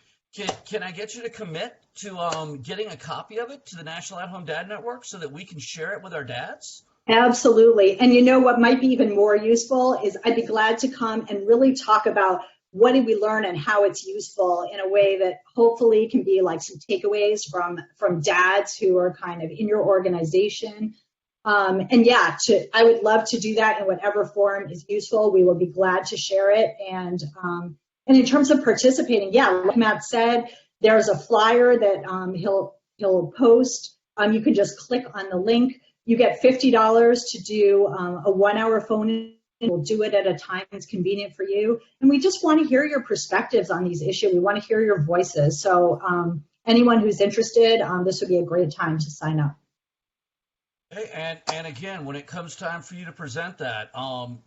can I get you to commit to getting a copy of it to the National At Home Dad Network so that we can share it with our dads? Absolutely. And you know what might be even more useful is I'd be glad to come and really talk about what did we learn and how it's useful in a way that hopefully can be like some takeaways from dads who are kind of in your organization. And yeah, I would love to do that in whatever form is useful. We will be glad to share it. And in terms of participating, yeah, like Matt said, there's a flyer that he'll post. You can just click on the link. You get $50 to do a 1-hour phone in. We'll do it at a time that's convenient for you. And we just want to hear your perspectives on these issues. We want to hear your voices. So anyone who's interested, this would be a great time to sign up. Hey, and again, when it comes time for you to present that,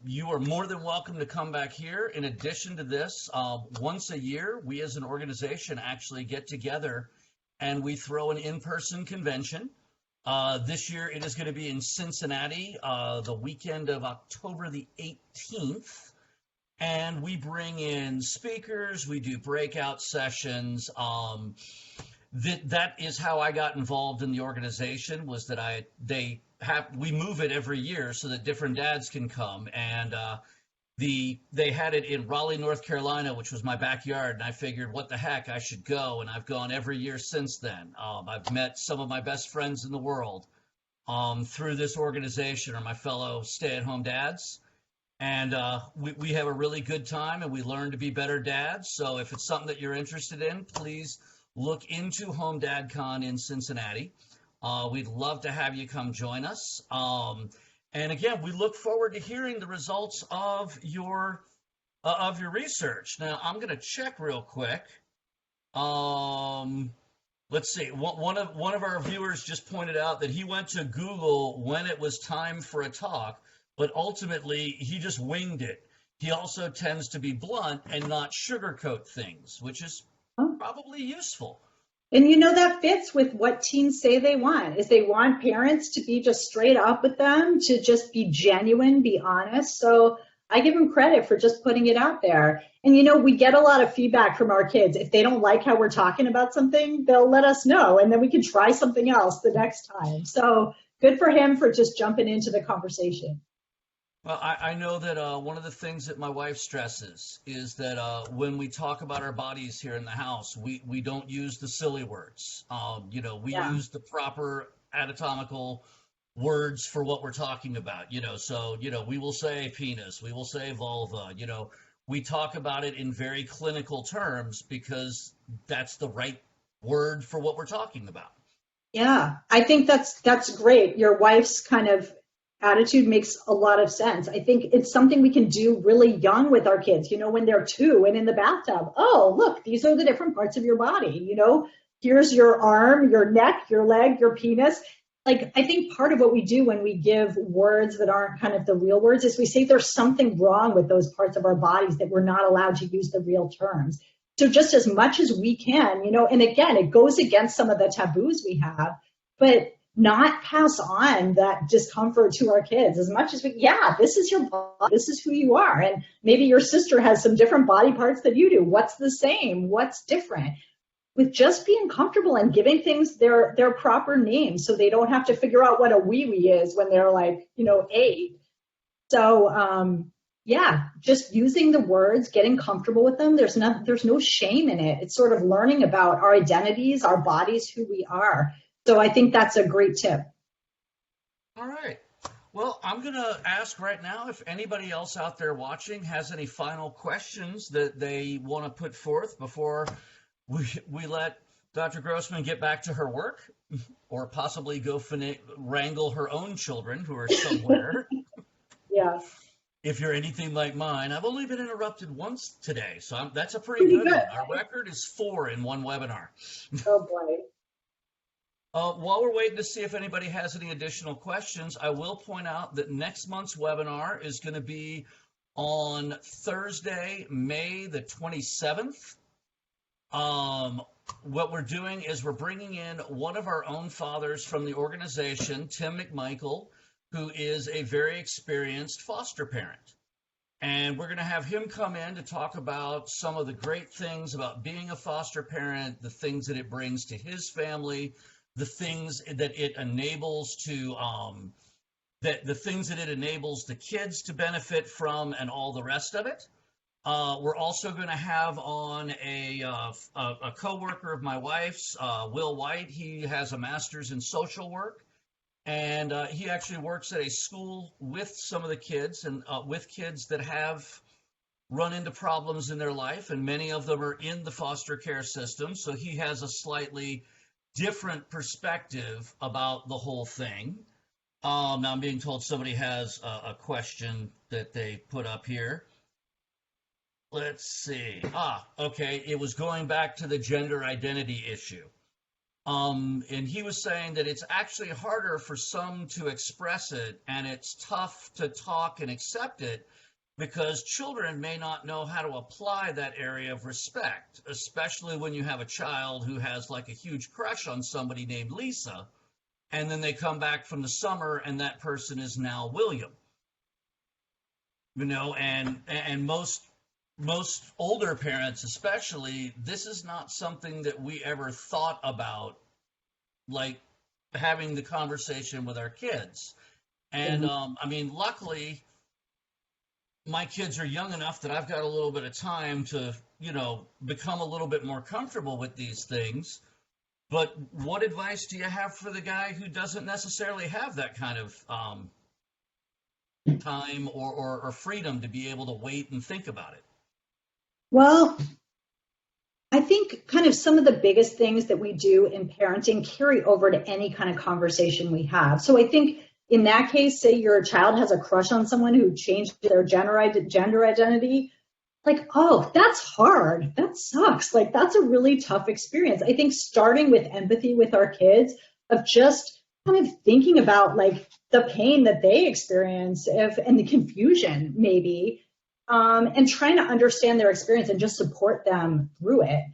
you are more than welcome to come back here. In addition to this, once a year, we as an organization actually get together and we throw an in-person convention. This year it is going to be in Cincinnati, the weekend of October the 18th. And we bring in speakers, we do breakout sessions. That is how I got involved in the organization, was that we move it every year so that different dads can come. And they had it in Raleigh, North Carolina, which was my backyard, and I figured, what the heck, I should go, and I've gone every year since then. I've met some of my best friends in the world through this organization, or my fellow stay-at-home dads, and we have a really good time, and we learn to be better dads. So if it's something that you're interested in, please look into Home Dad Con in Cincinnati. We'd love to have you come join us. And again, we look forward to hearing the results of your research. Now, I'm going to check real quick. Let's see. One of our viewers just pointed out that he went to Google when it was time for a talk, but ultimately he just winged it. He also tends to be blunt and not sugarcoat things, which is probably useful. And you know, that fits with what teens say they want, is they want parents to be just straight up with them, to just be genuine, be honest. So I give them credit for just putting it out there. And you know, we get a lot of feedback from our kids. If they don't like how we're talking about something, they'll let us know, and then we can try something else the next time. So good for him for just jumping into the conversation. Well, I know that one of the things that my wife stresses is that when we talk about our bodies here in the house, we don't use the silly words. We use the proper anatomical words for what we're talking about. So we will say penis, we will say vulva. We talk about it in very clinical terms because that's the right word for what we're talking about. Yeah, I think that's great. Your wife's kind of attitude makes a lot of sense. I think it's something we can do really young with our kids, when they're 2 and in the bathtub. Oh, look, these are the different parts of your body. Here's your arm, your neck, your leg, your penis. Like, I think part of what we do when we give words that aren't kind of the real words is we say there's something wrong with those parts of our bodies that we're not allowed to use the real terms. So just as much as we can, and again, it goes against some of the taboos we have, but not pass on that discomfort to our kids as much as this is your body, this is who you are. And maybe your sister has some different body parts that you do. What's the same? What's different? With just being comfortable and giving things their proper names so they don't have to figure out what a wee-wee is when they're like, 8. So, just using the words, getting comfortable with them. There's no shame in it. It's sort of learning about our identities, our bodies, who we are. So I think that's a great tip. All right. Well, I'm going to ask right now if anybody else out there watching has any final questions that they want to put forth before we let Dr. Grossman get back to her work or possibly go wrangle her own children who are somewhere. Yeah. If you're anything like mine, I've only been interrupted once today, so that's a pretty Pretty good good. one. Our record is 4 in one webinar. Oh boy. While we're waiting to see if anybody has any additional questions, I will point out that next month's webinar is going to be on Thursday, May the 27th. What we're doing is we're bringing in one of our own fathers from the organization, Tim McMichael, who is a very experienced foster parent. And we're going to have him come in to talk about some of the great things about being a foster parent, the things that it brings to his family, the things that it enables to the things that it enables the kids to benefit from, and all the rest of it. We're also going to have on a coworker of my wife's, Will White. He has a master's in social work, and he actually works at a school with some of the kids, and with kids that have run into problems in their life, and many of them are in the foster care system. So he has a slightly different perspective about the whole thing. Now I'm being told somebody has a question that they put up here. Let's see. Okay. It was going back to the gender identity issue. And he was saying that it's actually harder for some to express it, and it's tough to talk and accept it because children may not know how to apply that area of respect, especially when you have a child who has like a huge crush on somebody named Lisa, and then they come back from the summer and that person is now William. You know, and most older parents especially, this is not something that we ever thought about, like having the conversation with our kids. And I mean, luckily my kids are young enough that I've got a little bit of time to, you know, become a little bit more comfortable with these things. But what advice do you have for the guy who doesn't necessarily have that kind of time or freedom to be able to wait and think about it? Well, I think kind of some of the biggest things that we do in parenting carry over to any kind of conversation we have. So I think in that case, say your child has a crush on someone who changed their gender identity, like, oh, that's hard. That sucks. Like, that's a really tough experience. I think starting with empathy with our kids, of just kind of thinking about like the pain that they experience and the confusion maybe, and trying to understand their experience and just support them through it.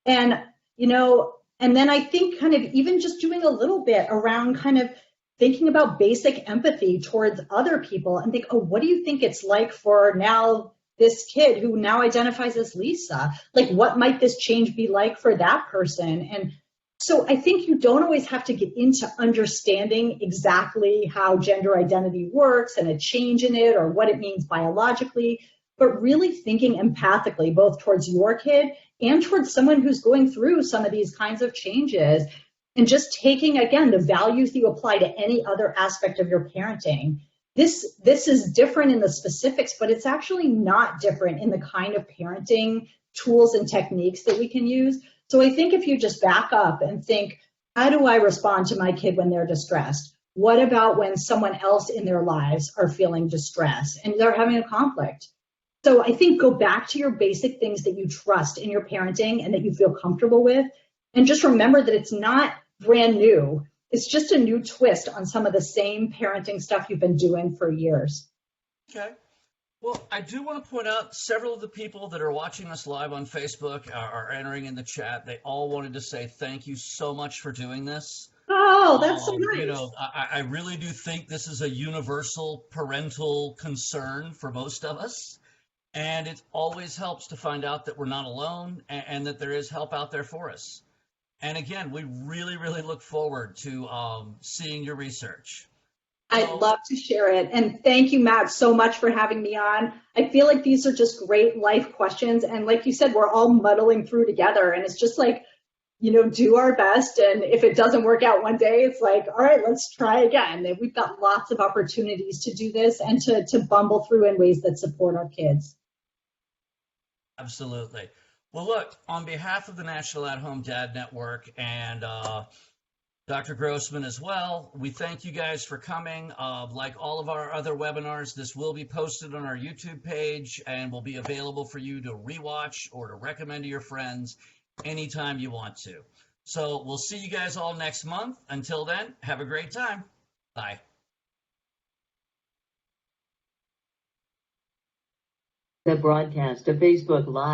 And, you know, and then I think kind of even just doing a little bit around kind of thinking about basic empathy towards other people and think, oh, what do you think it's like for now this kid who now identifies as Lisa? Like, what might this change be like for that person? And so I think you don't always have to get into understanding exactly how gender identity works and a change in it or what it means biologically, but really thinking empathically, both towards your kid and towards someone who's going through some of these kinds of changes, and just taking, again, the values you apply to any other aspect of your parenting. This is different in the specifics, but it's actually not different in the kind of parenting tools and techniques that we can use. So I think if you just back up and think, how do I respond to my kid when they're distressed? What about when someone else in their lives are feeling distress and they're having a conflict? So I think go back to your basic things that you trust in your parenting and that you feel comfortable with. And just remember that it's not brand new. It's just a new twist on some of the same parenting stuff you've been doing for years. Okay. Well, I do want to point out several of the people that are watching us live on Facebook are entering in the chat. They all wanted to say thank you so much for doing this. Oh, that's so nice. You know, I really do think this is a universal parental concern for most of us. And it always helps to find out that we're not alone and that there is help out there for us. And again, we really, really look forward to seeing your research. I'd love to share it. And thank you, Matt, so much for having me on. I feel like these are just great life questions. And like you said, we're all muddling through together. And it's just like, you know, do our best. And if it doesn't work out one day, it's like, all right, let's try again. And we've got lots of opportunities to do this and to bumble through in ways that support our kids. Absolutely. Well, look, on behalf of the National At-Home Dad Network and Dr. Grossman as well, we thank you guys for coming. Like all of our other webinars, this will be posted on our YouTube page and will be available for you to rewatch or to recommend to your friends anytime you want to. So we'll see you guys all next month. Until then, have a great time. Bye. The broadcast of Facebook Live